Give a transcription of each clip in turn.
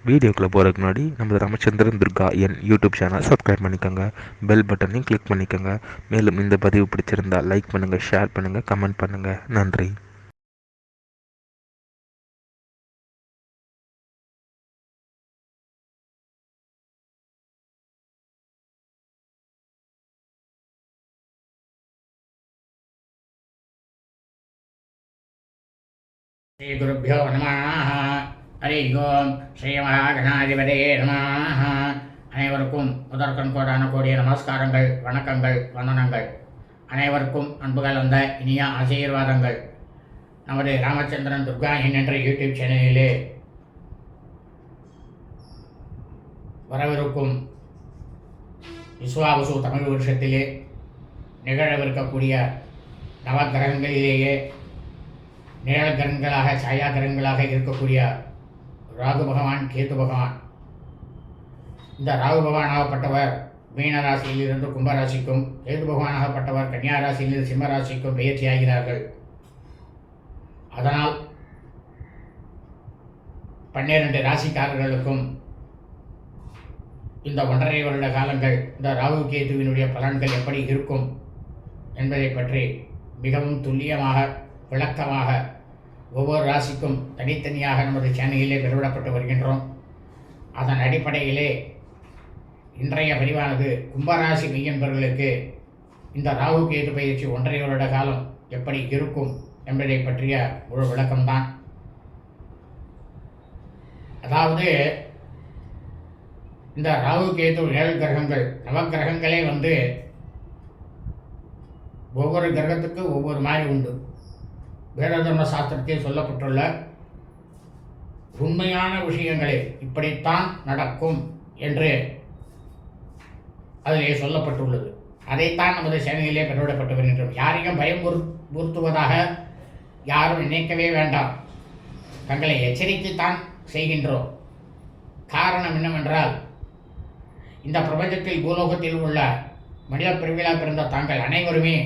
வீடியோக்குள்ளே போகிறதுக்கு முன்னாடி நம்ம ராமச்சந்திரன் துர்கா என் யூடியூப் சேனல் சப்ஸ்கிரைப் பண்ணிக்கோங்க, பெல் பட்டனையும் கிளிக் பண்ணிக்கோங்க. மேலும் இந்த பதிவு பிடிச்சிருந்தால் லைக் பண்ணுங்கள், ஷேர் பண்ணுங்கள், கமெண்ட் பண்ணுங்கள். நன்றி. ஸ்ரீ குருப்பியோ நமः. ஹரி ஓம். ஸ்ரீ மகாகணாதிபதியே நமः. அனைவருக்கும் முதற்கண் கோடான கோடிய நமஸ்காரங்கள், வணக்கங்கள், வந்தனங்கள். அனைவருக்கும் அன்பு கலந்த இனிய ஆசீர்வாதங்கள். நமது ராமச்சந்திரன் துர்கா என்ற யூடியூப் சேனலிலே வரவிருக்கும் விஸ்வாவசு தமிழ் வருஷத்திலே நிகழவிருக்கக்கூடிய நவகிரகங்களிலேயே நிழல் கிரகங்களாக, சாயா கிரகங்களாக இருக்கக்கூடிய ராகு பகவான், கேது பகவான். இந்த ராகு பகவானாகப்பட்டவர் மீன ராசியிலிருந்து கும்பராசிக்கும், கேது பகவானாகப்பட்டவர் கன்னியா ராசியிலிருந்து சிம்ம ராசிக்கும் பெயர்ச்சியாகிறார்கள். அதனால் 12 ராசிக்காரர்களுக்கும் இந்த 1.5 வருட காலங்கள் இந்த ராகு கேதுவினுடைய பலன்கள் எப்படி இருக்கும் என்பதை பற்றி மிகவும் துல்லியமாக, விளக்கமாக ஒவ்வொரு ராசிக்கும் தனித்தனியாக நமது சேனலிலே வெளியிடப்பட்டு வருகின்றோம். அதன் அடிப்படையிலே இன்றைய பதிவானது கும்பராசி மெய்யன்பர்களுக்கு இந்த ராகு கேது பயிற்சி 1.5 வருட காலம் எப்படி இருக்கும் என்பதை பற்றிய ஒரு விளக்கம்தான். அதாவது இந்த ராகு கேது 7 கிரகங்கள், நவகிரகங்களே ஒவ்வொரு கிரகத்துக்கு ஒவ்வொரு மாதிரி உண்டு. வேத தர்ம சாஸ்திரத்தில் சொல்லப்பட்டுள்ள உண்மையான விஷயங்களே இப்படித்தான் நடக்கும் என்று அதிலே சொல்லப்பட்டுள்ளது. அதைத்தான் நமது சேனலிலே பதிவிடப்பட்டு வருகின்றோம். யாரையும் பயமுறுத்துவதாக யாரும் நினைக்கவே வேண்டாம். தங்களை எச்சரிக்கைத்தான் செய்கின்றோம். காரணம் என்னவென்றால், இந்த பிரபஞ்சத்தில், பூலோகத்தில் உள்ள மனித பிரிவிழா பிறந்த தாங்கள் அனைவருமே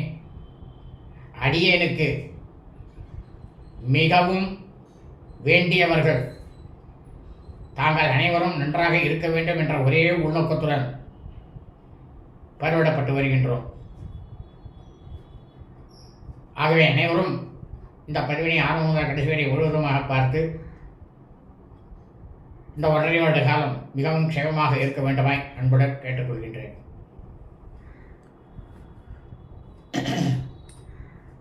அடியேனுக்கு மிகவும் வேண்டியவர்கள். தாங்கள் அனைவரும் நன்றாக இருக்க வேண்டும் என்ற ஒரே உள்நோக்கத்துடன் பதிவிடப்பட்டு வருகின்றோம். ஆகவே அனைவரும் இந்த பதிவினை ஆரம்ப முதல் கடைசி வரை முழுவதுமாக பார்த்து இந்த 1.5 வருட காலம் மிகவும் க்ஷேமமாக இருக்க வேண்டுமாய் அன்புடன் கேட்டுக்கொள்கின்றேன்.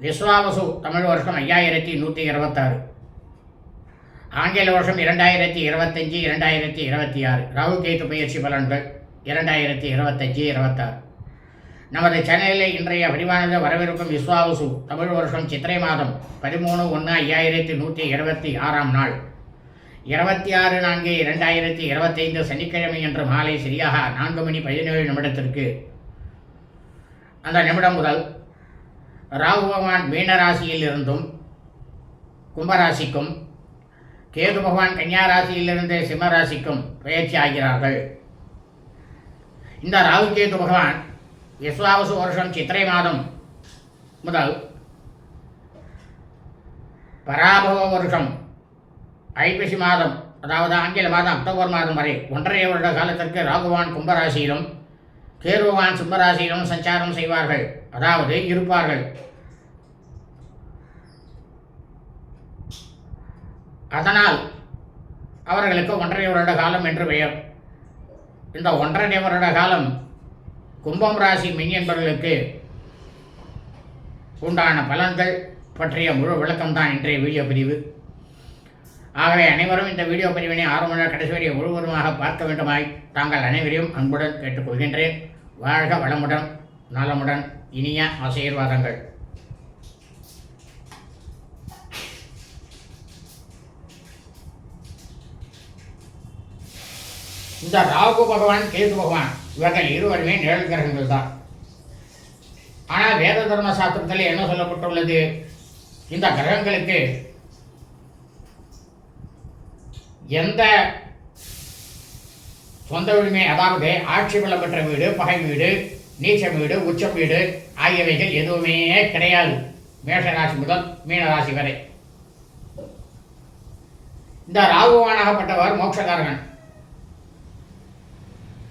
விஸ்வாவசு தமிழ் வருஷம் 5126, ஆங்கில வருஷம் 2025, 2026. ராகு கேது பயிற்சி பலன்கள் 2025-26. நமது சேனலில் இன்றைய பதிவானது வரவிருக்கும் விஸ்வாவசு தமிழ் வருஷம் சித்திரை மாதம் 13/1/5126 நாள் 26/4/2025 சனிக்கிழமை அன்று மாலை சரியாக 4:17 அந்த நிமிடம் முதல் ராகு பகவான் மீனராசியில் இருந்தும் கும்பராசிக்கும், கேது பகவான் கன்னியா ராசியிலிருந்து சிம்ம ராசிக்கும் பயிற்சி ஆகிறார்கள். இந்த ராகு கேது பகவான் விஸ்வாவசு வருஷம் சித்திரை மாதம் முதல் பராபவ வருஷம் ஐப்பசி மாதம், அதாவது ஆங்கில மாதம் அக்டோபர் மாதம் வரை 1.5 வருட காலத்திற்கு ராகுவான் கும்பராசியிலும் கேது பகவான் சிம்மராசியிலும் சஞ்சாரம் செய்வார்கள், அதாவது இருப்பார்கள். அதனால் அவர்களுக்கு 1.5 வருட காலம் என்று பெயர். இந்த 1.5 வருட காலம் கும்பம் ராசி மெய்யன்பர்களுக்கு உண்டான பலன்கள் பற்றிய முழு விளக்கம்தான் இன்றைய வீடியோ பதிவு. ஆகவே அனைவரும் இந்த வீடியோ பதிவினை ஆரம்ப முதல் கடைசி வரை முழுவதுமாக பார்க்க வேண்டுமாய் தாங்கள் அனைவரையும் அன்புடன் கேட்டுக்கொள்கின்றேன். வாழ்க வளமுடன், நலமுடன், இனிய ஆசீர்வாதங்கள். இந்த ராகு பகவான், கேது பகவான் இவர்கள் இருவருமே நிழல் கிரகங்கள் தான். ஆனால் வேத தர்ம சாஸ்திரத்தில் என்ன சொல்லப்பட்டுள்ளது? இந்த கிரகங்களுக்கு எந்த சொந்த வீடுமே, அதாவது ஆட்சி பலம் பெற்ற வீடு, பகை வீடு, நீச்ச வீடு, உச்சம் வீடு ஆகியவைகள் எதுவுமே கிடையாது. மேஷராசி முதல் மீனராசி வரை. இந்த ராகுவானாகப்பட்டவர் மோட்சகாரகன்.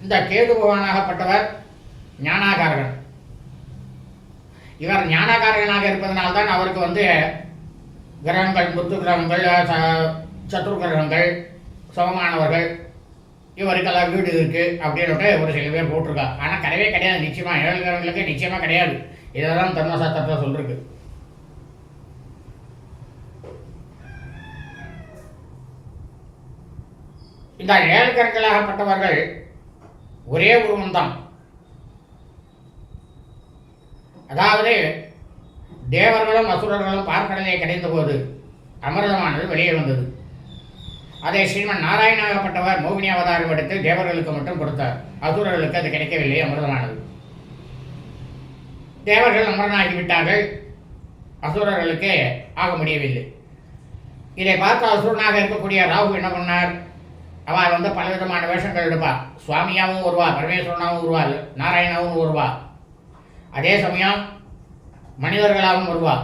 இந்த கேது பகவானாகப்பட்டவர் ஞானாகாரகன். இவர் ஞானாகாரகனாக இருப்பதனால்தான் அவருக்கு கிரகங்கள், புத்து கிரகங்கள், சத்ரு கிரகங்கள், சமமானவர்கள், இவருக்கெல்லாம் வீடு இருக்கு அப்படின்னு ஒரு சில பேர் போட்டிருக்கா. ஆனால் கிடையவே கிடையாது. நிச்சயமா 7 கிரகங்களுக்கு நிச்சயமா கிடையாது. இதைதான் தர்மசாஸ்திரத்தில் சொல்லிருக்கு. இந்த 7 கிரகங்களாகப்பட்டவர்கள் ஒரே உருவம்தான். அதாவது தேவர்களும் அசுரர்களும் பார்க்கடலை கடைந்த போது அமிர்தமானது வெளியே வந்தது. அதை ஸ்ரீமன் நாராயணாகப்பட்டவர் மோகினி அவதாரம் எடுத்து தேவர்களுக்கு மட்டும் கொடுத்தார். அசுரர்களுக்கு அது கிடைக்கவில்லை அமிர்தமானது. தேவர்கள் அமரனாகிவிட்டார்கள், அசுரர்களுக்கு ஆக முடியவில்லை. இதை பார்த்து அசுரனாக இருக்கக்கூடிய ராகு என்ன பண்ணார்? அவள் பலவிதமான வேஷங்கள் எடுப்பாள். சுவாமியாகவும் வருவா, பரமேஸ்வரனாகவும் வருவாள், நாராயணாவும் வருவா. அதே சமயம் மனிதர்களாகவும் வருவா,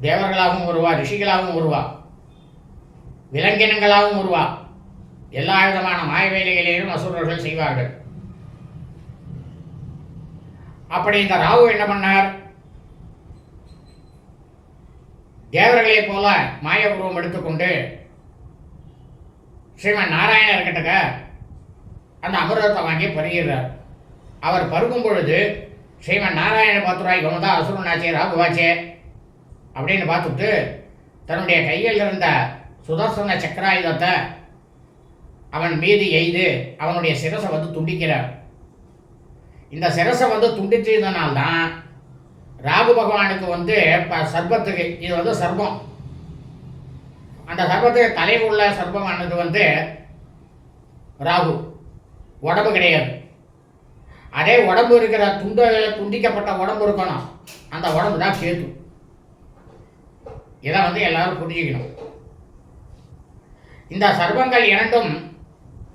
தேவர்களாகவும் வருவா, ரிஷிகளாகவும் வருவா, விலங்கினங்களாகவும் வருவா. எல்லா விதமான மாய வேலைகளையும் அசுரர்கள் செய்வார்கள். அப்படி இந்த ராகு என்ன பண்ணார்? தேவர்களைப் போல மாய உருவம் எடுத்துக்கொண்டு ஸ்ரீமன் நாராயணர் கிட்டக்க அந்த அமிர்தத்தை வாங்கி பருகிறார். அவர் பருகும் பொழுது ஸ்ரீமன் நாராயண பார்த்துருவா, இவன் தான் அசுரனாச்சே, ராகுவாச்சே அப்படின்னு பார்த்துட்டு தன்னுடைய கையில் இருந்த சுதர்சன சக்கராயுதத்தை அவன் மீது எய்து அவனுடைய சிரசை துண்டிக்கிறார். இந்த சிரசை துண்டிச்சதுனால்தான் ராகு பகவானுக்கு சர்ப்பத்துக்கு இது சர்ப்பம், அந்த சர்ப்பத்துக்கு தலையில் உள்ள சர்ப்பமானது ராகு, உடம்பு கிடையாது. அதே உடம்பு இருக்கிற துண்டிக்கப்பட்ட உடம்பு இருக்கணும், அந்த உடம்பு தான் கேது. இதை எல்லாரும் புரிஞ்சுக்கணும். இந்த சர்ப்பங்கள் இரண்டும்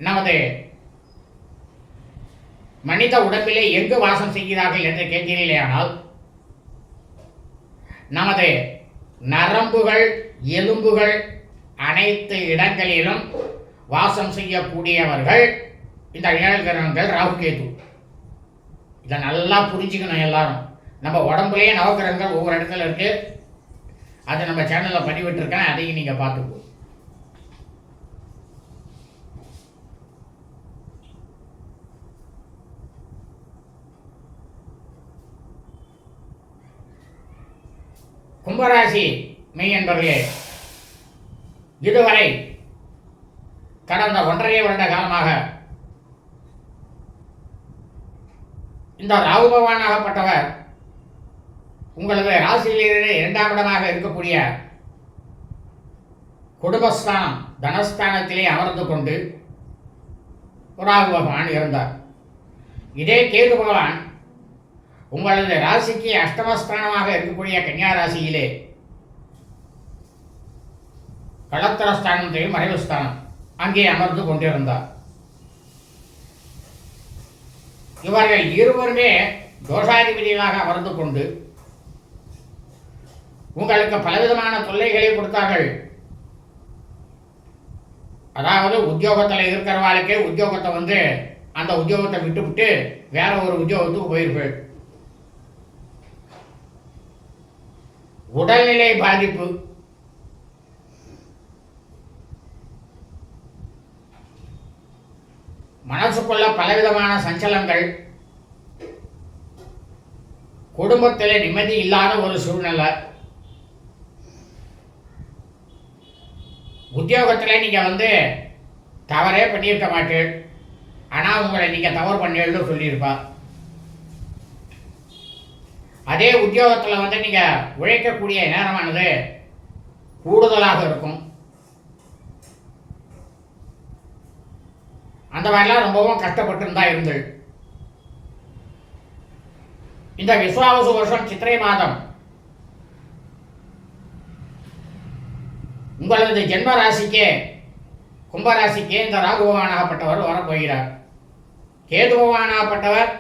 நமது மனித உடம்பிலே எங்கு வாசம் செய்கிறார்கள் என்று கேட்கிறீர்களேயானால், நமது நரம்புகள், எலும்புகள் அனைத்து இடங்களிலும் வாசம் செய்யக்கூடியவர்கள் இந்த 7 கிரகங்கள் ராகு கேது. இதை நல்லா புரிஞ்சுக்கணும் எல்லாரும். நம்ம உடம்புலேயே நவகிரகங்கள் ஒவ்வொரு இடத்துல இருக்கு. அதை நம்ம சேனலில் பதிவிட்டிருக்கேன், அதையும் நீங்கள் பார்த்துக்கோ. கும்பராசி மெய்யன்பர்களே, இதுவரை கடந்த 1.5 வருட காலமாக இந்த ராகு பகவானாகப்பட்டவர் உங்களது ராசியிலிருந்து 2ஆம் இடமாக இருக்கக்கூடிய குடும்பஸ்தானம், தனஸ்தானத்திலே அமர்ந்து கொண்டு ராகு பகவான் இருந்தார். இதே கேது பகவான் உங்களது ராசிக்கு அஷ்டமஸ்தானமாக இருக்கக்கூடிய கன்னியா ராசியிலே களத்திரஸ்தானத்தையும் மறைவு ஸ்தானம் அங்கே அமர்ந்து கொண்டிருந்தார். இவர்கள் இருவருமே தோஷாதிபதிகளாக அமர்ந்து கொண்டு உங்களுக்கு பலவிதமான தொல்லைகளை கொடுத்தார்கள். அதாவது உத்தியோகத்தில் இருக்கிறவாளுக்கே உத்தியோகத்தை அந்த உத்தியோகத்தை விட்டு வேற ஒரு உத்தியோகத்துக்கு போயிருப்பேன். உடல்நிலை பாதிப்பு, மனசுக்குள்ள பலவிதமான சஞ்சலங்கள், குடும்பத்தில் நிம்மதி இல்லாத ஒரு சூழ்நிலை, உத்தியோகத்தில் நீங்கள் தவறே பண்ணியிருக்க மாட்டேன், ஆனால் உங்களை நீங்கள் தவறு பண்ணேன்னு சொல்லியிருப்பா. அதே உத்தியோகத்தில் நீங்கள் உழைக்கக்கூடிய நேரமானது கூடுதலாக இருக்கும். அந்த மாதிரிலாம் ரொம்பவும் கஷ்டப்பட்டு தான் இருந்தது. இந்த விஸ்வாவசு வருஷம் சித்திரை மாதம் உங்களது ஜென்ம ராசிக்கே கும்பராசிக்கே இந்த ராகு பகவானாகப்பட்டவர் வரப்போகிறார். கேது பகவானாகப்பட்டவர்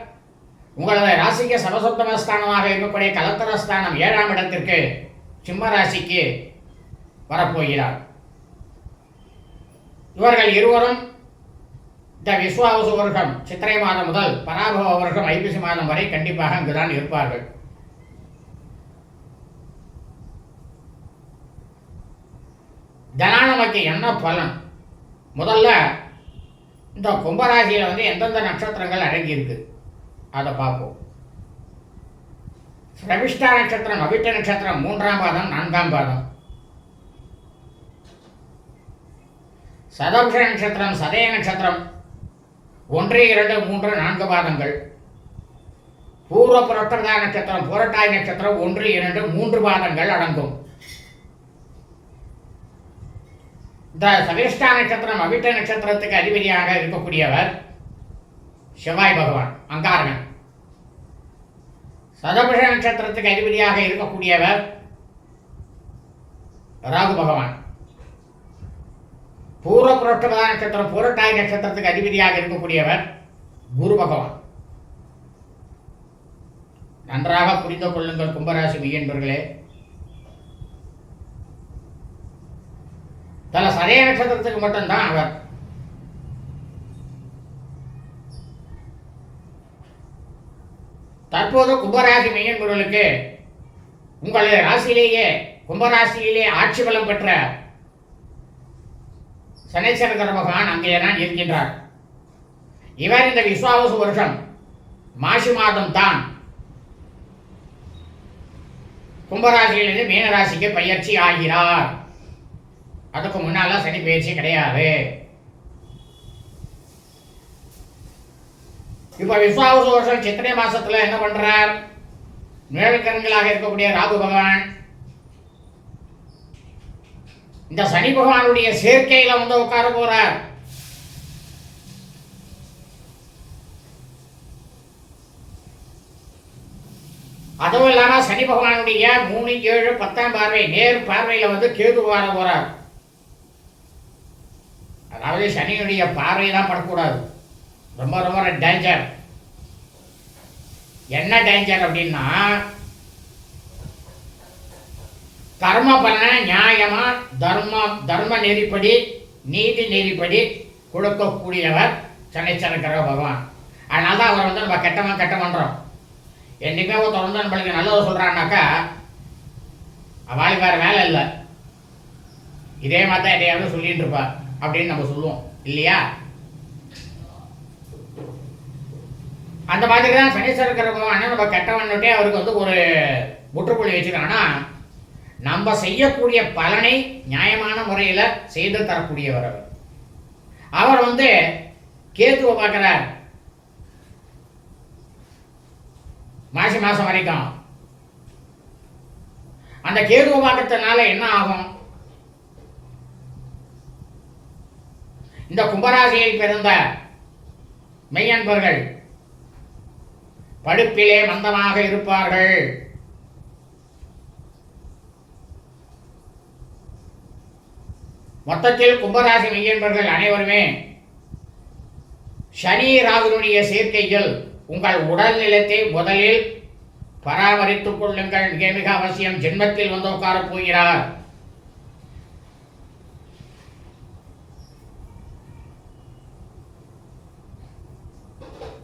உங்களது ராசிக்கு சமசப்தமஸ்தானமாக இருக்கக்கூடிய கலத்தரஸ்தானம் 7ஆம் இடத்திற்கு சிம்ம ராசிக்கு வரப்போகிறார். இவர்கள் இருவரும் இந்த விஸ்வாவசு வருஷம் சித்திரை மாதம் முதல் பராபவ வருஷம் ஐப்பசி மாதம் வரை கண்டிப்பாக இங்குதான் இருப்பார்கள். இதனால் நமக்கு என்ன பலன்? முதல்ல இந்த கும்பராசியில் வந்து எந்தெந்த நட்சத்திரங்கள் அடங்கியிருக்கு அதை பார்ப்போம். ரவிஷ்டா நட்சத்திரம், அவிட்ட நட்சத்திரம் 3ஆம் பாதம் 4ஆம் பாதம். சதபுஷ நட்சத்திரம், சதய நட்சத்திரம் 1, 2, 3, 4 பாதங்கள். பூர்வ புரட்டதா நட்சத்திரம், புரட்டாய் நட்சத்திரம் 1, 2, 3 பாதங்கள் அடங்கும். இந்த சவிஷ்டா நட்சத்திரம் அவிட்ட நட்சத்திரத்துக்கு அதிபதியாக இருக்கக்கூடியவர் செவ்வாய் பகவான், அங்காரகன். சதபுஷ நட்சத்திரத்துக்கு அதிபதியாக இருக்கக்கூடியவர் ராகு பகவான். பூர்வ புரட்டதா நட்சத்திரம், புரட்டாய் நட்சத்திரத்துக்கு அதிபதியாக இருக்கக்கூடியவர் குரு பகவான். நன்றாக புரிந்து கொள்ளுங்கள் கும்பராசி மெய்யன்பர்களே. தல சதய நட்சத்திரத்துக்கு மட்டும்தான் அவர். தற்போது கும்பராசி மெய்யன்பர்களுக்கு உங்களுடைய ராசியிலேயே கும்பராசியிலே ஆட்சி பலம் பெற்ற சனீஸ்வர பகவான் அங்கேதான் இருக்கின்றார். இவர் இந்த விஸ்வாவசு வருஷம் மாசி மாதம் தான் கும்பராசியிலிருந்து மீனராசிக்கு பயிற்சி ஆகிறார். அதுக்கு முன்னால சனி பயிற்சி கிடையாது. இப்ப விஸ்வாவசு வருஷம் சித்திரை மாசத்துல என்ன பண்றார்? நிழற்கண்களாக இருக்கக்கூடிய ராகு பகவான் இந்த சனி பகவானுடைய சேர்க்கையில வந்து உட்கார போறார். அதுவும் இல்லாம சனி பகவானுடைய 3, 7, 10ஆம் பார்வை நேர் பார்வையில வந்து கேது வர போறார். அதாவது சனியுடைய பார்வையெல்லாம் படக்கூடாது. ரொம்ப ரொம்ப டேஞ்சர். என்ன டேஞ்சர் அப்படின்னா, கர்ம பலனை நியாயமா தர்ம நெறிப்படி நீதி நெறிப்படி கொடுக்கக்கூடியவர் சனீஸ்வர பகவான். அதனால தான் அவர் வந்து நம்ம கெட்டவன்றோம். என்றைக்குமே ஒருத்தர் வந்து நம்மளுக்கு நல்லது சொல்றான்னாக்கா அவளுக்கு வேற வேலை இல்லை, இதே மாதிரி தான் எதையாவது சொல்லிட்டு இருப்பா அப்படின்னு நம்ம சொல்லுவோம் இல்லையா? அந்த மாதிரி தான் சனீஸ்வர பகவான் நம்ம கெட்டவன்னுட்டே அவருக்கு வந்து ஒரு முற்றுப்புள்ளி வச்சுருக்காங்கன்னா, நம்ம செய்யக்கூடிய பலனை நியாயமான முறையில் செய்து தரக்கூடியவர் அவர். அவர் வந்து கேதுவை பார்க்கிறார் மாசி மாசம் வரைக்கும். அந்த கேதுவை பார்க்கறதுனால என்ன ஆகும்? இந்த கும்பராசியில் பிறந்த மெய்யன்பர்கள் படிப்பிலே மந்தமாக இருப்பார்கள். மொத்தத்தில் கும்பராசி மெய்யன்பர்கள் அனைவருமே சனி ராகுனுடைய சேர்க்கைகள் உங்கள் உடல் நிலத்தை முதலில் பராமரித்துக் கொள்ளுங்கள். மிக மிக அவசியம். ஜென்மத்தில் வந்து உட்காரப் போகிறார்.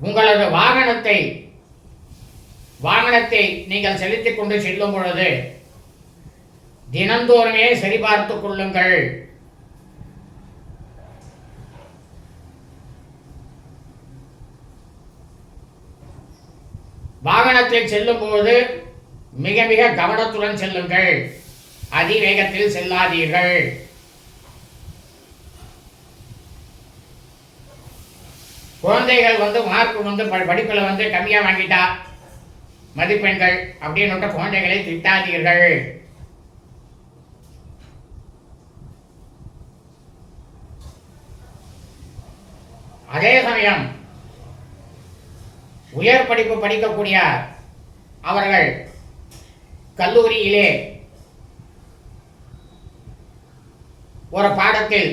உங்களது வாகனத்தை நீங்கள் செலுத்திக் கொண்டு செல்லும் பொழுது தினந்தோறுமே சரிபார்த்துக் கொள்ளுங்கள். வாகனத்தில் செல்லும் போது மிக மிக கவனத்துடன் செல்லுங்கள். அதிவேகத்தில் செல்லாதீர்கள். குழந்தைகள் வந்து மார்க் வந்து படிப்பில் வந்து கம்மியாக வாங்கிட்டா மதிப்பெண்கள் அப்படின்னு குழந்தைகளை திட்டாதீர்கள். அதே சமயம் உயர் படிப்பு படிக்கக்கூடிய அவர்கள் கல்லூரியிலே ஒரு பாடத்தில்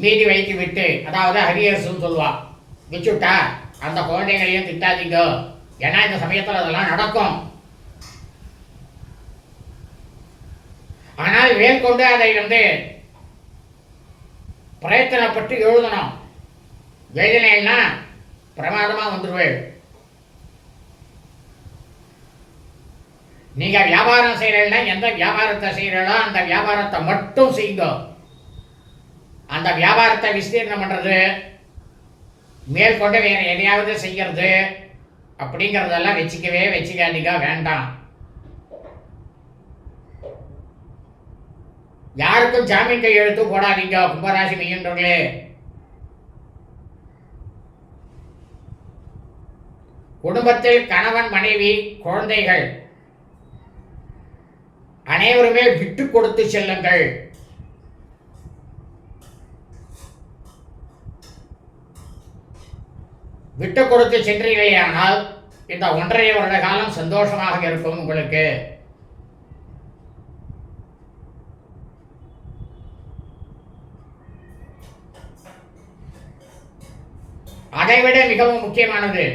மீதி வைத்து விட்டு, அதாவது ஹரியர்ஸ் சொல்லுவா, வச்சுட்டா அந்த குழந்தைகளையும் திட்டாதீங்க. ஏன்னா இந்த சமயத்தில் அதெல்லாம் நடக்கும். ஆனால் மேற்கொண்டு அதை வந்து பிரயத்தனப்பட்டு எழுதணும். எழுதினேன்னா பிரமாதமாக வந்துடுவேன். நீங்கள் வியாபாரம் செய்கிறீங்கன்னா எந்த வியாபாரத்தை செய்கிறீங்களோ அந்த வியாபாரத்தை மட்டும் செய்யுங்க. அந்த வியாபாரத்தை விஸ்தீர்ணம் பண்ணுறது, மேற்கொண்டு வேறு எதையாவது செய்கிறது அப்படிங்கிறதெல்லாம் வச்சுக்காதீங்க, வேண்டாம். யாருக்கும் ஜாமீன் கையெழுத்து போடாதீங்க கும்பராசி மெய்யன்றவர்களே. குடும்பத்தில் கணவன், மனைவி, குழந்தைகள் அனைவருமே விட்டு கொடுத்து செல்லுங்கள். விட்டு கொடுத்து சென்றீர்களேயானால் இந்த 1.5 வருட காலம் சந்தோஷமாக இருக்கும் உங்களுக்கு. அதைவிட மிகவும் முக்கியமானது,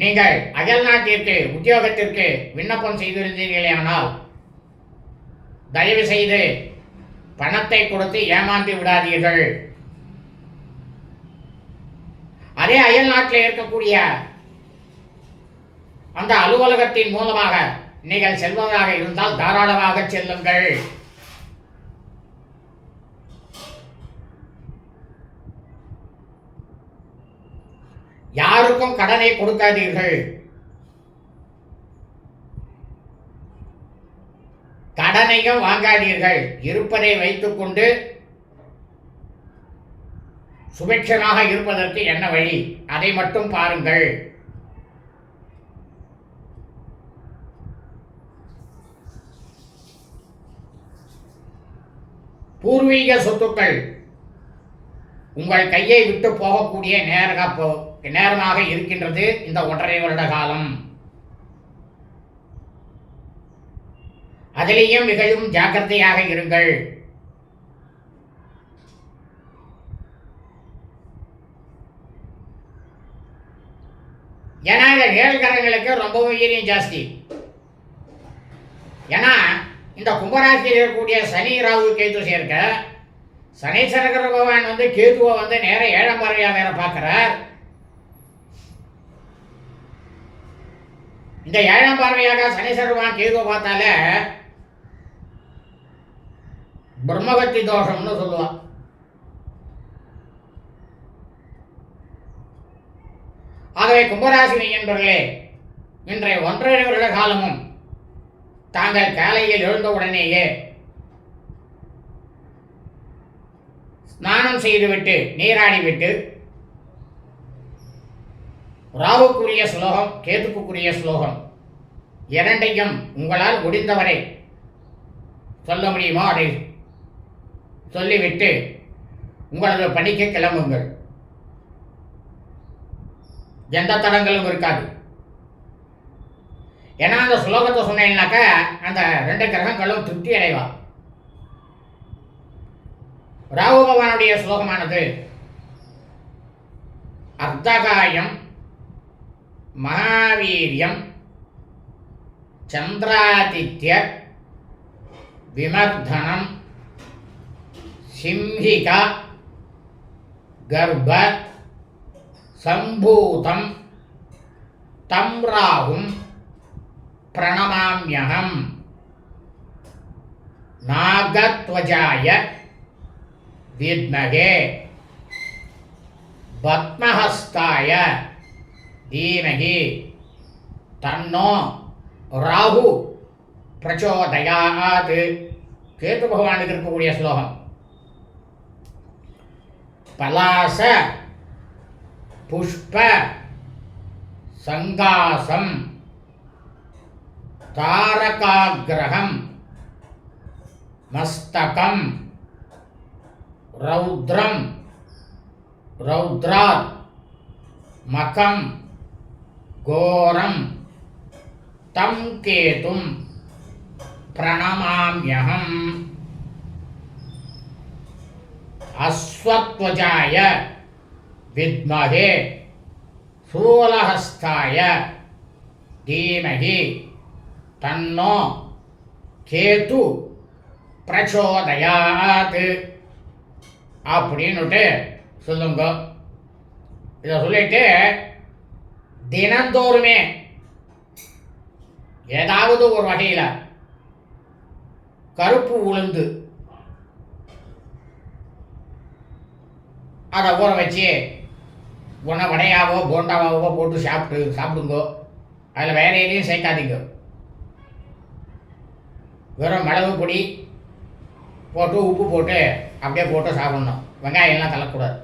நீங்கள் அயல் நாட்டிற்கு உத்தியோகத்திற்கு விண்ணப்பம் செய்திருந்தீர்களேயானால் தயவு செய்து பணத்தை கொடுத்து ஏமாந்து விடாதீர்கள். அதே அயல் நாட்டில் இருக்கக்கூடிய அந்த அலுவலகத்தின் மூலமாக நீங்கள் செல்வதாக இருந்தால் தாராளமாக செல்லுங்கள். யாருக்கும் கடனை கொடுக்காதீர்கள். கடனையும் வாங்காதீர்கள். இருப்பதை வைத்துக் கொண்டு சுபிட்சமாக இருப்பதற்கு என்ன வழி, அதை மட்டும் பாருங்கள். பூர்வீக சொத்துக்கள் உங்கள் கையை விட்டு போகக்கூடிய நேரமாக இருக்கின்றது இந்த 1.5 வருட காலம். அதிலேயும் மிகவும் ஜாக்கிரதையாக இருங்கள். ஏன்னா இந்த 7 கிரகங்களுக்கு ரொம்பவும் வீரியம் ஜாஸ்தி. ஏன்னா இந்த கும்பராசியில் இருக்கக்கூடிய சனி, ராகு, கேது சேர்க்க சனீஸ்வர பகவான் கேதுவை நேர 7ஆம் பார்வையாக வேற பார்க்கிறார். இந்த 7ஆம் பார்வையாக சனீஸ்வர பகவான் கேதுவை பார்த்தால பிரம்மகத்தி தோஷம்னு சொல்லுவான். ஆகவே கும்பராசி என்பவர்களே, இன்றைய 1.5 வருட காலமும் தாங்கள் காலையில் எழுந்தவுடனேயே ஸ்நானம் செய்துவிட்டு நீராடிவிட்டு ராவுக்குரிய ஸ்லோகம், கேதுக்குரிய ஸ்லோகம் இரண்டையும் உங்களால் முடிந்தவரை சொல்ல முடியுமோ அதை சொல்லிவிட்டு உங்களது பணிக்கு கிளம்புங்கள். எந்த தடங்களும் இருக்காது. ஏன்னா அந்த ஸ்லோகத்தை சொன்னீங்கன்னாக்கா அந்த 2 கிரகங்களும் திருப்தி அடைவா. ராகு பகவானுடைய ஸ்லோகமானது அர்த்தகாயம், மகாவீரியம், சந்திராதித்ய விமர்தனம், சிம்ஹிகா, கர்ப்ப சம்பூதம் தம் ராகும் பிரணமாம்யகம் நாகத்வஜாய வித்மகே பத்மஹஸ்தாய தீமகி தன்னோ ராகு பிரச்சோதயாத். கேது பகவானுக்கு இருக்கக்கூடிய ஸ்லோகம். பலாச புஷ்ப சங்காசம் தாரகாகிரகம் மஸ்தகம் ரௌத்ரம் ரௌத்ராத் மகம் கோரம் தம் கேதும் பிரணமாம்யகம் அஸ்வத்வஜாய வித்மகே சூலஹஸ்தாய தீமகி தன்னோ கேது பிரச்சோதயாத். அப்படின்னுட்டு சொல்லுங்க. இதை சொல்லிட்டு தினந்தோறுமே ஏதாவது ஒரு வகையில் கருப்பு உளுந்து அதை ஊற வச்சு உன்னை வடையாவோ போண்டாவாவோ போட்டு சாப்பிடுங்கோ. அதில் வேற எதையும் சேர்க்காதீங்க. வெறும் மிளகு பொடி போட்டு உப்பு போட்டு அப்படியே போட்டு சாப்பிடணும். வெங்காயம்லாம் தள்ளக்கூடாது.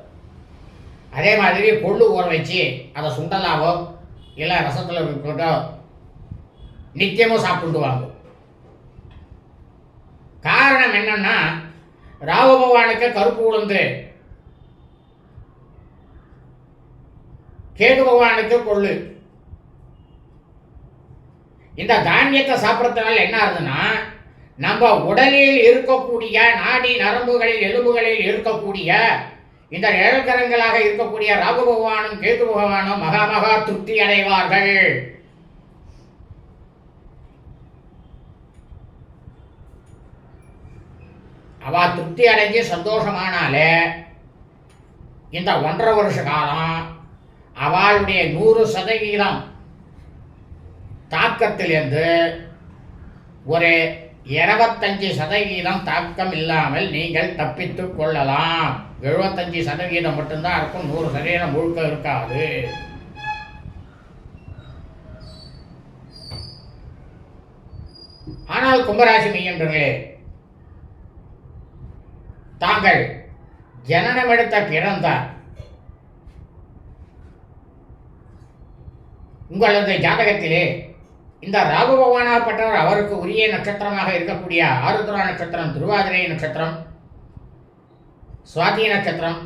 அதே மாதிரி கொள்ளு ஊற வச்சு அதை சுண்டலாவோ இல்லை ரசத்தில் போட்டோ நித்தியமும் சாப்பிட்டு வாங்க. காரணம் என்னன்னா, ராகு பகவானுக்கு கருப்பு உளுந்து, கேது பகவானுக்கு கொள்ளு. இந்த தானியத்தை சாப்பிட்றதுனால என்ன ஆகுதுன்னா, நம்ம உடலில் இருக்கக்கூடிய நாடி நரம்புகளில் எலும்புகளில் இருக்கக்கூடிய இந்த நிழல்கரங்களாக இருக்கக்கூடிய ராகு பகவானும் கேது பகவானும் மகா திருப்தி அடைவார்கள். அவ திருப்தி அடைஞ்சு சந்தோஷமானாலே இந்த 1.5 வருஷ காலம் அவளுடைய 100% தாக்கத்திலிருந்து ஒரு 25% தாக்கம் இல்லாமல் நீங்கள் தப்பித்துக் கொள்ளலாம். 75% மட்டும்தான் இருக்கும், 100% முழுக்க இருக்காது. ஆனால் கும்பராசி மெய்யன்றர்களே, தாங்கள் ஜனனம் எடுத்த பிறந்த உங்களது ஜாதகத்திலே இந்த ராகு பகவானாகப்பட்டவர் அவருக்கு உரிய நட்சத்திரமாக இருக்கக்கூடிய ஆருத்ரா நட்சத்திரம், திருவாதிரை நட்சத்திரம், சுவாதி நட்சத்திரம்,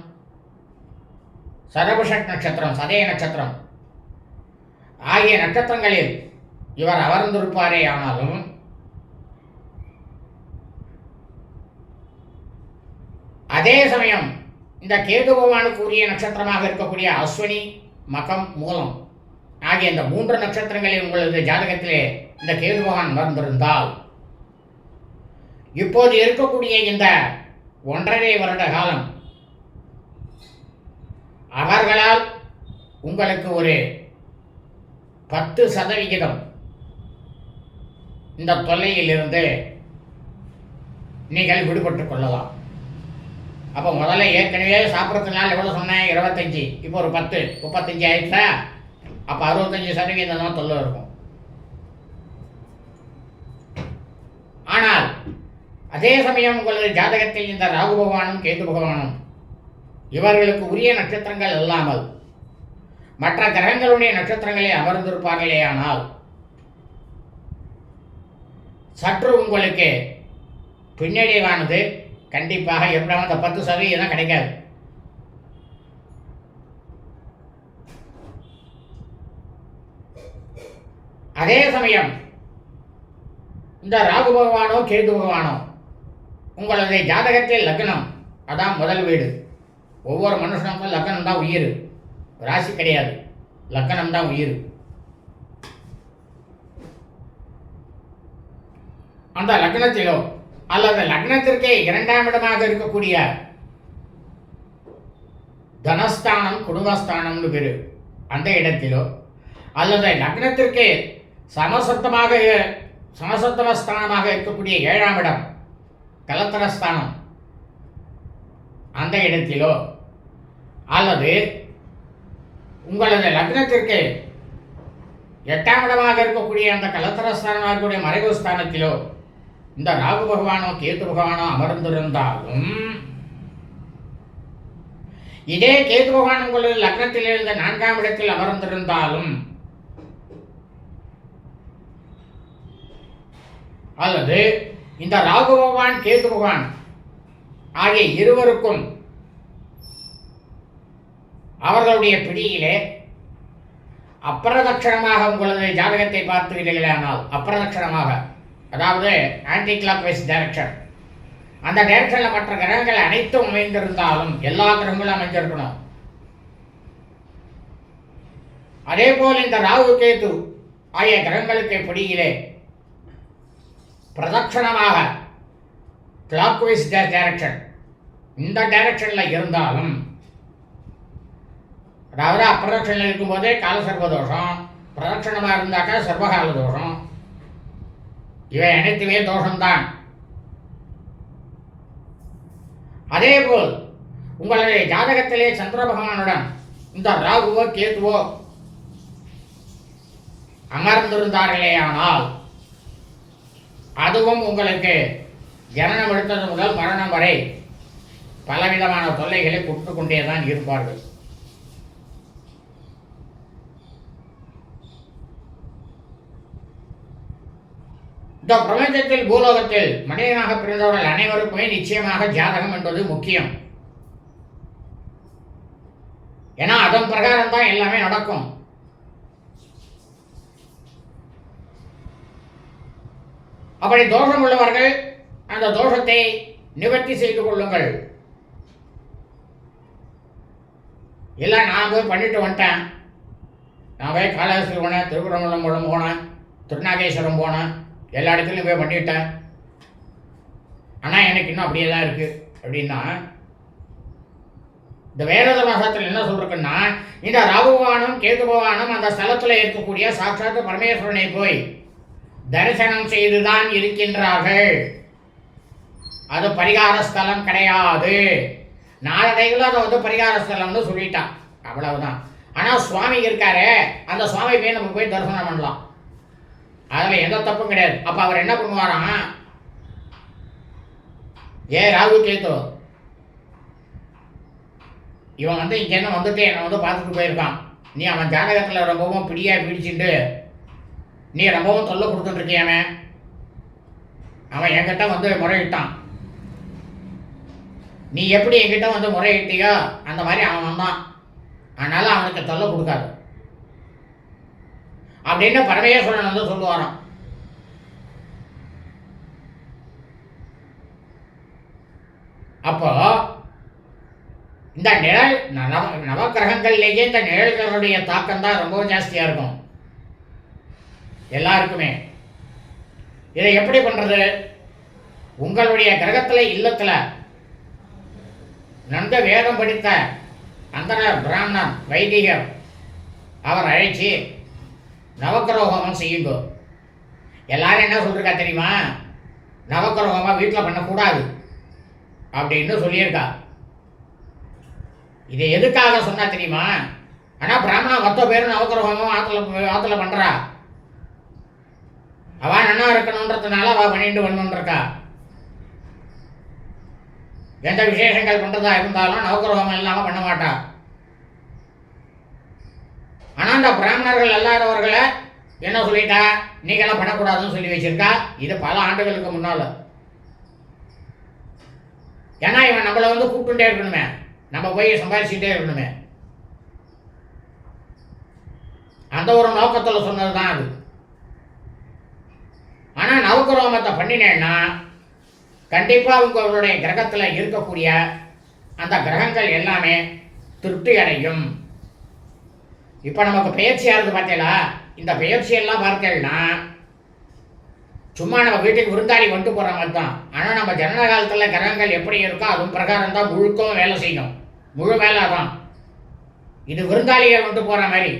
சரபுஷட் நட்சத்திரம், சதய நட்சத்திரம் ஆகிய நட்சத்திரங்களில் இவர் அமர்ந்திருப்பாரே ஆனாலும் அதே சமயம் இந்த கேது பகவானுக்கு உரிய நட்சத்திரமாக இருக்கக்கூடிய அஸ்வினி, மகம், மூலம் ஆகிய இந்த 3 நட்சத்திரங்களில் உங்களது ஜாதகத்திலே இந்த கேது பகவான் அமர்ந்திருந்தால் இப்போது இருக்கக்கூடிய இந்த 1.5 வருட காலம் அவர்களால் உங்களுக்கு ஒரு 10% இந்த தொல்லையிலிருந்து நீங்கள் விடுபட்டுக் கொள்ளலாம். அப்போ முதல்ல ஏற்கனவே சாப்பிட்றதுனால எவ்வளோ சொன்னேன், 25, இப்போ ஒரு 10, 35 ஆயிடுச்சா? அப்போ 65% தான் தொல்லை இருக்கும். ஆனால் அதே சமயம் உங்களது ஜாதகத்தில் இந்த ராகு பகவானும் கேது பகவானும் இவர்களுக்கு உரிய நட்சத்திரங்கள் இல்லாமல் மற்ற கிரகங்களுடைய நட்சத்திரங்களில் அமர்ந்திருப்பார்களே ஆனால் சற்று உங்களுக்கு பின்னடைவானது கண்டிப்பாக எப்படியாவது அந்த 10% கிடைக்காது. அதே சமயம் இந்த ராகு பகவானோ கேது பகவானோ உங்களது ஜாதகத்தில் லக்னம், அதான் முதல் வீடு. ஒவ்வொரு மனுஷனுக்கும் லக்னம் தான் உயிர், ராசி கிடையாது, லக்னம் தான் உயிர். அந்த லக்னத்திலோ அல்லது லக்னத்திற்கே 2ஆம் இடமாக இருக்கக்கூடிய தனஸ்தானம், குடும்பஸ்தானம்னு பேரு, அந்த இடத்திலோ அல்லது லக்னத்திற்கு சமசப்தமஸ்தானமாக இருக்கக்கூடிய 7ஆம் இடம் கலத்திரஸ்தானம், அந்த இடத்திலோ அல்லது உங்களது லக்னத்திற்கு 8ஆம் இடமாக இருக்கக்கூடிய அந்த கலத்திரஸ்தானமாக இருக்கக்கூடிய மறைவு ஸ்தானத்திலோ இந்த ராகு பகவானோ கேது பகவானோ அமர்ந்திருந்தாலும், இதே கேது பகவான் உங்களது லக்னத்தில் இருந்த 4ஆம் இடத்தில் அமர்ந்திருந்தாலும் அல்லது இந்த ராகு பகவான் கேது பகவான் ஆகிய இருவருக்கும் அவர்களுடைய பிடியிலே அப்பிரதட்சணமாக உங்களது ஜாதகத்தை பார்த்துவிட்டீர்களானால், அப்பிரதட்சணமாக, அதாவது ஆன்டி கிளாக் வைஸ் டைரக்ஷன், அந்த டைரக்ஷனில் மற்ற கிரகங்கள் அனைத்தும் அமைந்திருந்தாலும் எல்லா கிரகங்களும் அமைஞ்சிருக்கணும். அதே போல் இந்த ராகு கேது ஆகிய கிரகங்களுக்கு பிடியிலே பிரதட்சணமாக கிளாக் வைஸ் டைரக்ஷன் இந்த டைரக்ஷனில் இருந்தாலும், அதாவது அப்பிரதட்சணில் இருக்கும்போதே காலசர்வ தோஷம், பிரதட்சணமாக இருந்தாக்கா சர்வகால தோஷம், இவை அனைத்துமே தோஷம்தான். அதேபோல் உங்களுடைய ஜாதகத்திலே சந்திர பகவானுடன் இந்த ராகுவோ கேதுவோ அமர்ந்திருந்தார்களே ஆனால் அதுவும் உங்களுக்கு ஜனனம் எடுத்தது முதல் மரணம் வரை பலவிதமான தொல்லைகளை கொடுத்து கொண்டே தான் இருப்பார்கள். இந்த பிரபஞ்சத்தில் பூலோகத்தில் மனிதனாக பிறந்தவர்கள் அனைவருக்குமே நிச்சயமாக ஜாதகம் என்பது முக்கியம். ஏன்னா அதன் பிரகாரம் தான் எல்லாமே நடக்கும். அப்படி தோஷம் உள்ளவர்கள் அந்த தோஷத்தை நிவர்த்தி செய்து கொள்ளுங்கள். இல்லை நான் போய் பண்ணிட்டு வந்துட்டேன், நான் போய் காளஹஸ்தி போனேன், திருப்பரங்குன்றம் போனேன், திருநாகேஸ்வரம் போனேன், எல்லா இடத்துலையும் போய் பண்ணிவிட்டேன், ஆனால் எனக்கு இன்னும் அப்படியே தான் இருக்குது அப்படின்னா, இந்த வேத மாசத்தில் என்ன சொல்றதுன்னா, இந்த ராகு பகவானும் கேது பகவானும் அந்த ஸ்தலத்தில் இருக்கக்கூடிய சாட்சாத் பரமேஸ்வரனை போய் தரிசனம் செய்துதான் இருக்கின்றார்கள். அது பரிகார ஸ்தலம் கிடையாது. நாளடைவில் அதை பரிகார ஸ்தலம்னு சொல்லிட்டான், அவ்வளவுதான். ஆனால் சுவாமி இருக்காரு, அந்த சுவாமி போய் நம்ம போய் தரிசனம் பண்ணலாம், அதில் எந்த தப்பும் கிடையாது. அப்போ அவர் என்ன பண்ணுவாராம், ஏ ராகு கேது, இவன் இங்கேருந்து வந்துட்டு என்னை பார்த்துட்டு போயிருக்கான், நீ அவன் ஜாதகத்தில் ரொம்பவும் பிடிச்சிட்டு நீ ரொம்பவும் தொல்லை கொடுத்துட்ருக்கியாமே, அவன் என்கிட்ட முறையிட்டான், நீ எப்படி என்கிட்ட முறையிட்டியோ அந்த மாதிரி அவன் வந்தான், அதனால் அவனுக்கு தொல்லை கொடுக்காது அப்படின்னு பரமேஸ்வரன் சொல்லுவாராம். அப்போ இந்த நிழல் நவக்கிரகங்கள்லேயே இந்த நிழல்களுடைய தாக்கம் தான் ரொம்பவும் ஜாஸ்தியாக இருக்கும் எல்லாருக்குமே. இதை எப்படி பண்ணுறது, உங்களுடைய கிரகத்தில் இல்லத்தில் நன்கு வேதம் படித்த அந்த பிராமணன் வைதிகர் அவர் அழைச்சி நவக்கிரகோமம் செய்யுங்க. எல்லாரும் என்ன சொல்லிருக்கா தெரியுமா, நவக்கிரகோமம் வீட்டில் பண்ணக்கூடாது அப்படின்னு சொல்லியிருக்கா. இதை எதுக்காக சொன்னா தெரியுமா, ஆனால் பிராமணா மொத்த பேரும் நவக்கிரகோமம் ஆற்றுல பண்ணுறா, அவள் நன்னா இருக்கணுன்றதுனால அவள் பண்ணிட்டு வரணுன்றக்கா. எந்த விசேஷங்கள் பண்ணுறதா இருந்தாலும் நவக்கிரகோமம் இல்லாமல் பண்ண மாட்டா. ஆனால் அந்த பிராமணர்கள் அல்லாதவர்களை என்ன சொல்லிட்டா, நீங்களாம் பண்ணக்கூடாதுன்னு சொல்லி வச்சிருக்கா. இது பல ஆண்டுகளுக்கு முன்னால். ஏன்னா இவன் நம்மளை கூப்பிட்டுட்டே இருக்கணுமே, நம்ம போய் சம்பாதிச்சுட்டே இருக்கணுமே, அந்த ஒரு நோக்கத்தில் சொன்னது தான் அது. ஆனால் நவக்கிரகோமத்தை பண்ணினேன்னா கண்டிப்பாக உங்களுடைய கிரகத்தில் இருக்கக்கூடிய அந்த கிரகங்கள் எல்லாமே திருப்தி அடையும். இப்போ நமக்கு பயிற்சியாக இருக்குது பார்த்தீங்களா, இந்த பயிற்சியெல்லாம் பார்த்தேன்னா சும்மா நம்ம வீட்டுக்கு விருந்தாளி வந்துட்டு போகிற மாதிரி தான். ஆனால் நம்ம ஜனன காலத்தில் கிரகங்கள் எப்படி இருக்கோ அதுவும் பிரகாரம் தான் முழுக்கவும் வேலை செய்யும், முழு வேலை தான். இது விருந்தாளிகள் வந்துட்டு போகிற மாதிரி.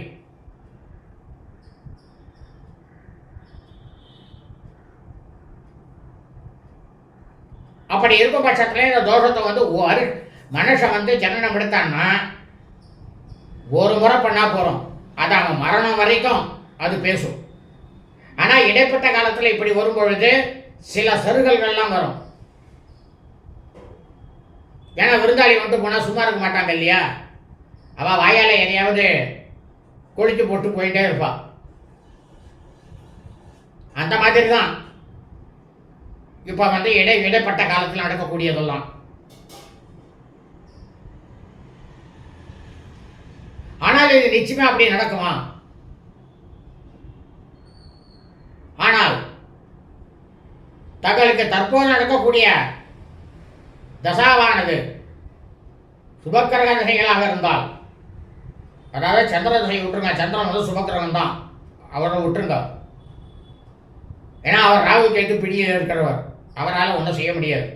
அப்படி இருக்கும் பட்சத்தில் இந்த தோஷத்தை ஒரு மனுஷன் ஜனனம் எடுத்தான்னா ஒரு முறை பண்ணால் போகிறோம், அது அவன் மரணம் வரைக்கும் அது பேசும். ஆனால் இடைப்பட்ட காலத்தில் இப்படி வரும்பொழுது சில சருகல்கள்லாம் வரும். ஏன்னா விருந்தாளி போனால் சும்மா இருக்க மாட்டாங்க இல்லையா, அவள் வாயால் எதையாவது கொளுத்து போட்டு போயிட்டே இருப்பாள். அந்த மாதிரி தான் இப்போ இடைப்பட்ட காலத்தில் நடக்கக்கூடியதெல்லாம். ஆனால் இது நிச்சயமா அப்படி நடக்குமா? ஆனால் தங்களுக்கு தற்போது நடக்கக்கூடிய தசாவானது சுபக்கிரக திசைகளாக இருந்தால், அதாவது சந்திர திசை விட்டுருங்க, சந்திரன் சுபக்கிரகம் தான், அவரை விட்டுருங்க. ஏன்னா அவர் ராகு கேட்டு பிடியில் இருக்கிறவர், அவரால் ஒன்றும் செய்ய முடியாது.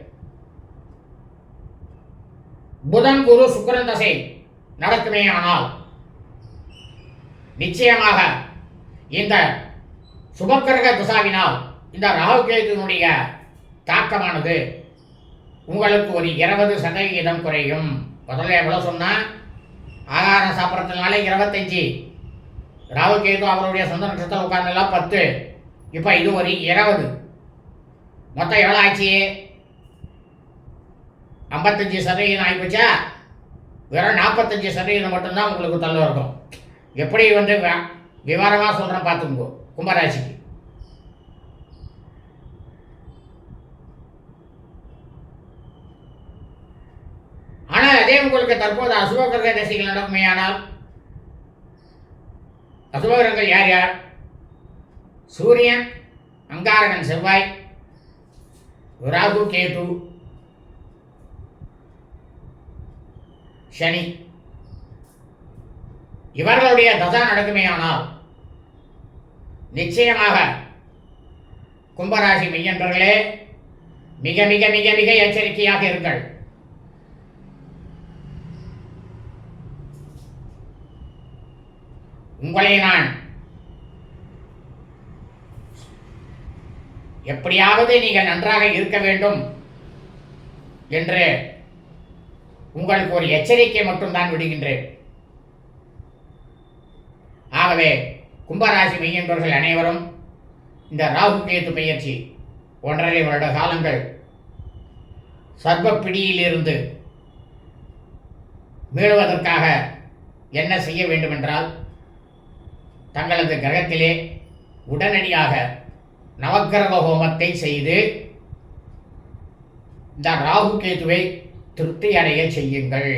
புதன் குரு சுக்கிரன் தசை நடக்குமே ஆனால் நிச்சயமாக இந்த சுபக்கிரக திசாவினால் இந்த ராகுகேதுனுடைய தாக்கமானது உங்களுக்கு ஒரு 20% குறையும். முதல்ல எவ்வளோ சொன்னால் ஆகாரம் சாப்பிட்றதுனால 25, ராகுகேது அவருடைய சொந்த நட்சத்திரம் உட்கார்ந்தெல்லாம் 10, இப்போ இது ஒரு 20, மொத்தம் எவ்வளோ ஆச்சு? 55% ஆகிப்போச்சா? வெறும் 45% மட்டும்தான் உங்களுக்கு தள்ள இருக்கும். எப்படி விவரமாக சொல்கிறேன் பார்த்துக்கோ. கும்பராசிக்கு ஆனால் அதே உங்களுக்கு தற்போது அசுப கிரக தசைகள் நடக்குமே ஆனால் அசுப கிரகங்கள் யார் யார்? சூரியன், அங்காரகன் செவ்வாய், ராகு கேது, சனி, இவர்களுடைய தசா நடக்குமே ஆனால் நிச்சயமாக கும்பராசி மெய்யன்பர்களே மிக மிக மிக மிக எச்சரிக்கையாக இருங்கள். உங்களை நான் எப்படியாவது நீங்கள் நன்றாக இருக்க வேண்டும் என்று உங்களுக்கு ஒரு எச்சரிக்கை மட்டும்தான் விடுகின்றேன். ஆகவே கும்பராசி மெய்யன்பர்கள் அனைவரும் இந்த ராகு கேது பெயர்ச்சி 1.5 வருட காலங்கள் சர்ப்ப பிடியிலிருந்து மீளுவதற்காக என்ன செய்ய வேண்டுமென்றால் தங்களது கிரகத்திலே உடனடியாக நவக்கிரக ஹோமத்தை செய்து இந்த ராகு கேதுவை திருப்தி அடைய செய்யுங்கள்.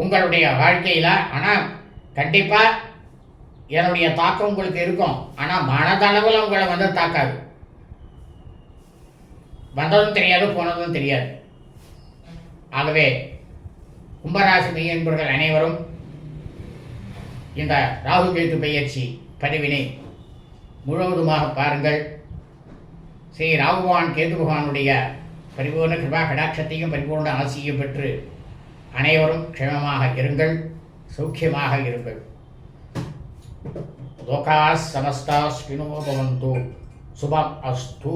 உங்களுடைய வாழ்க்கையில் ஆனால் கண்டிப்பாக என்னுடைய தாக்கம் உங்களுக்கு இருக்கும். ஆனால் மனதளவில் உங்களை தாக்காது. வந்ததும் தெரியாது, போனதும் தெரியாது. ஆகவே கும்பராசி மெய்யன்பர்கள் அனைவரும் இந்த ராகு கேது பெயர்ச்சி பதிவினை முழுவதுமாக பாருங்கள். ஸ்ரீ ராகு பகவான் கேது பகவானுடைய பரிபூர்ண கிருபா கடாட்சத்தையும் பரிபூர்ண ஆசியையும் பெற்று அனைவரும் க்ஷேமமாக இருங்கள், சௌக்கியமாக இருங்கள். லோகா சமஸ்தா ஸ்வினோ பவந்து. சுபம் அஸ்து.